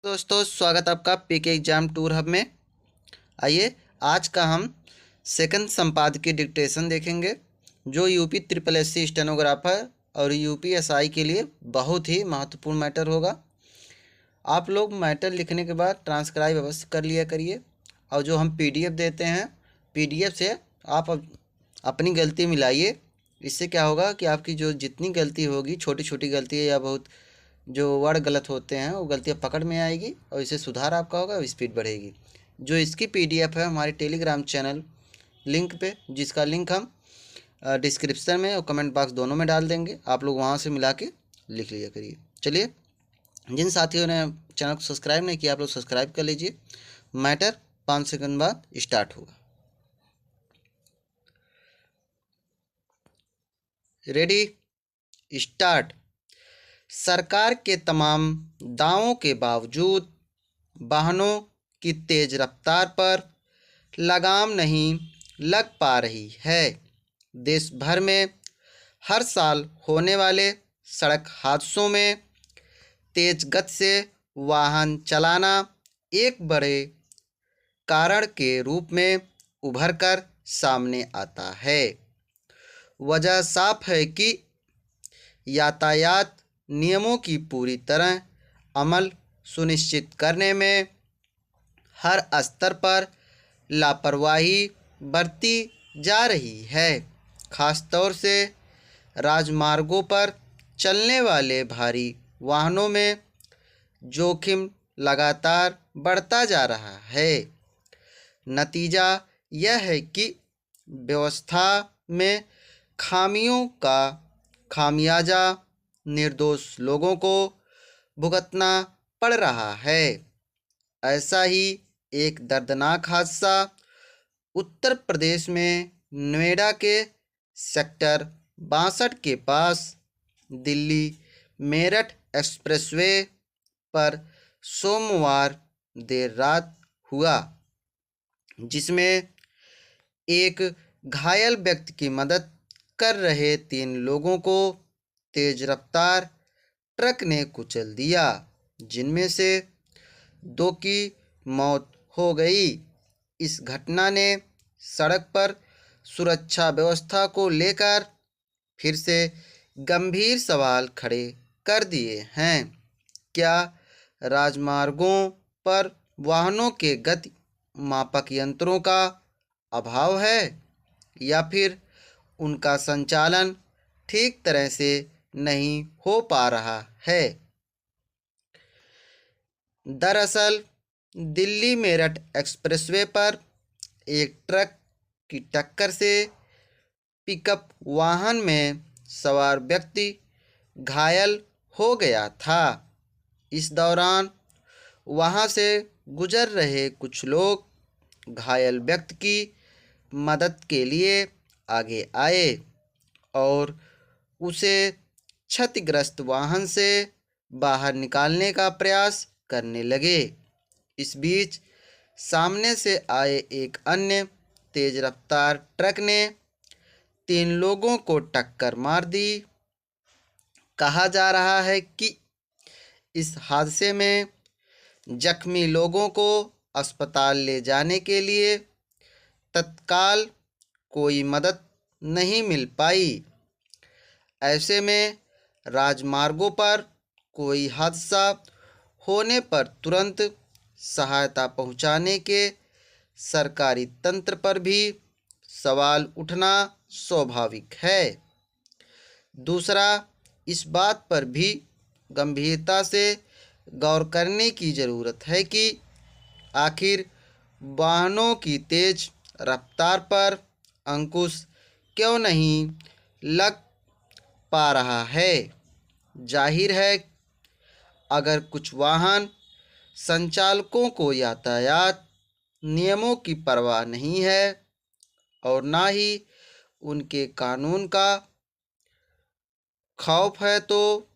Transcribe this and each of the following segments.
दोस्तों, स्वागत आपका पीके एग्जाम टूर हब में। आइए, आज का हम सेकंड संपादकीय डिक्टेशन देखेंगे, जो यूपी ट्रिपल एससी स्टेनोग्राफर और यूपीएसआई के लिए बहुत ही महत्वपूर्ण मैटर होगा। आप लोग मैटर लिखने के बाद ट्रांसक्राइब अवश्य कर लिया करिए, और जो हम पीडीएफ देते हैं, पीडीएफ से आप अपनी गलती मिलाइए। इससे क्या होगा कि आपकी जो जितनी गलती होगी, छोटी छोटी गलती है या बहुत जो वर्ड गलत होते हैं, वो गलतियाँ पकड़ में आएगी और इससे सुधार आपका होगा और स्पीड बढ़ेगी। जो इसकी पीडीएफ है हमारे टेलीग्राम चैनल लिंक पे, जिसका लिंक हम डिस्क्रिप्शन में और कमेंट बॉक्स दोनों में डाल देंगे। आप लोग वहाँ से मिला के लिख लिया करिए। चलिए, जिन साथियों ने चैनल को सब्सक्राइब नहीं किया, आप लोग सब्सक्राइब कर लीजिए। मैटर 5 सेकंड बाद स्टार्ट होगा। Ready, start. सरकार के तमाम दावों के बावजूद वाहनों की तेज रफ्तार पर लगाम नहीं लग पा रही है। देश भर में हर साल होने वाले सड़क हादसों में तेज गति से वाहन चलाना एक बड़े कारण के रूप में उभर कर सामने आता है। वजह साफ है कि यातायात नियमों की पूरी तरह अमल सुनिश्चित करने में हर स्तर पर लापरवाही बरती जा रही है। खासतौर से राजमार्गों पर चलने वाले भारी वाहनों में जोखिम लगातार बढ़ता जा रहा है। नतीजा यह है कि व्यवस्था में खामियों का खामियाजा निर्दोष लोगों को भुगतना पड़ रहा है। ऐसा ही एक दर्दनाक हादसा उत्तर प्रदेश में नोएडा के सेक्टर 62 के पास दिल्ली मेरठ एक्सप्रेसवे पर सोमवार देर रात हुआ, जिसमें एक घायल व्यक्ति की मदद कर रहे 3 लोगों को तेज रफ्तार ट्रक ने कुचल दिया, जिनमें से 2 की मौत हो गई। इस घटना ने सड़क पर सुरक्षा व्यवस्था को लेकर फिर से गंभीर सवाल खड़े कर दिए हैं। क्या राजमार्गों पर वाहनों के गति मापक यंत्रों का अभाव है, या फिर उनका संचालन ठीक तरह से नहीं हो पा रहा है? दरअसल दिल्ली मेरठ एक्सप्रेसवे पर एक ट्रक की टक्कर से पिकअप वाहन में सवार व्यक्ति घायल हो गया था। इस दौरान वहां से गुजर रहे कुछ लोग घायल व्यक्ति की मदद के लिए आगे आए और उसे क्षतिग्रस्त वाहन से बाहर निकालने का प्रयास करने लगे। इस बीच सामने से आए एक अन्य तेज रफ्तार ट्रक ने 3 लोगों को टक्कर मार दी। कहा जा रहा है कि इस हादसे में जख्मी लोगों को अस्पताल ले जाने के लिए तत्काल कोई मदद नहीं मिल पाई। ऐसे में राजमार्गों पर कोई हादसा होने पर तुरंत सहायता पहुंचाने के सरकारी तंत्र पर भी सवाल उठना स्वाभाविक है। दूसरा, इस बात पर भी गंभीरता से गौर करने की ज़रूरत है कि आखिर वाहनों की तेज रफ्तार पर अंकुश क्यों नहीं लग पा रहा है। जाहिर है, अगर कुछ वाहन संचालकों को यातायात नियमों की परवाह नहीं है और ना ही उनके कानून का खौफ है, तो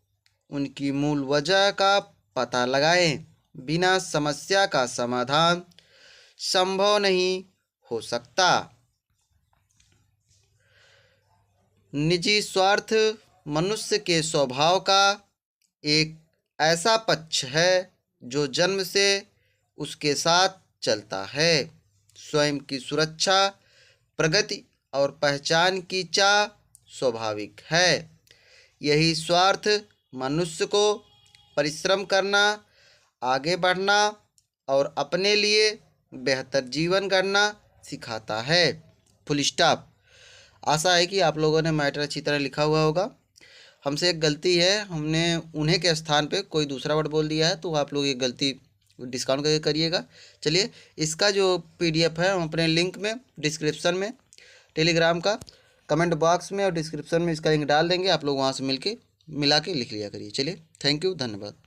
उनकी मूल वजह का पता लगाएं। बिना समस्या का समाधान संभव नहीं हो सकता। निजी स्वार्थ मनुष्य के स्वभाव का एक ऐसा पक्ष है जो जन्म से उसके साथ चलता है। स्वयं की सुरक्षा, प्रगति और पहचान की चाह स्वाभाविक है। यही स्वार्थ मनुष्य को परिश्रम करना, आगे बढ़ना और अपने लिए बेहतर जीवन गढ़ना सिखाता है। Full stop. आशा है कि आप लोगों ने मैटर अच्छी तरह लिखा हुआ होगा। हमसे एक गलती है, हमने उन्हें के स्थान पे कोई दूसरा वर्ड बोल दिया है, तो आप लोग ये गलती डिस्काउंट करके करिएगा। चलिए, इसका जो पीडीएफ है हम अपने लिंक में डिस्क्रिप्शन में, टेलीग्राम का कमेंट बॉक्स में और डिस्क्रिप्शन में इसका लिंक डाल देंगे। आप लोग वहाँ से मिला के लिख लिया करिए। चलिए, थैंक यू, धन्यवाद।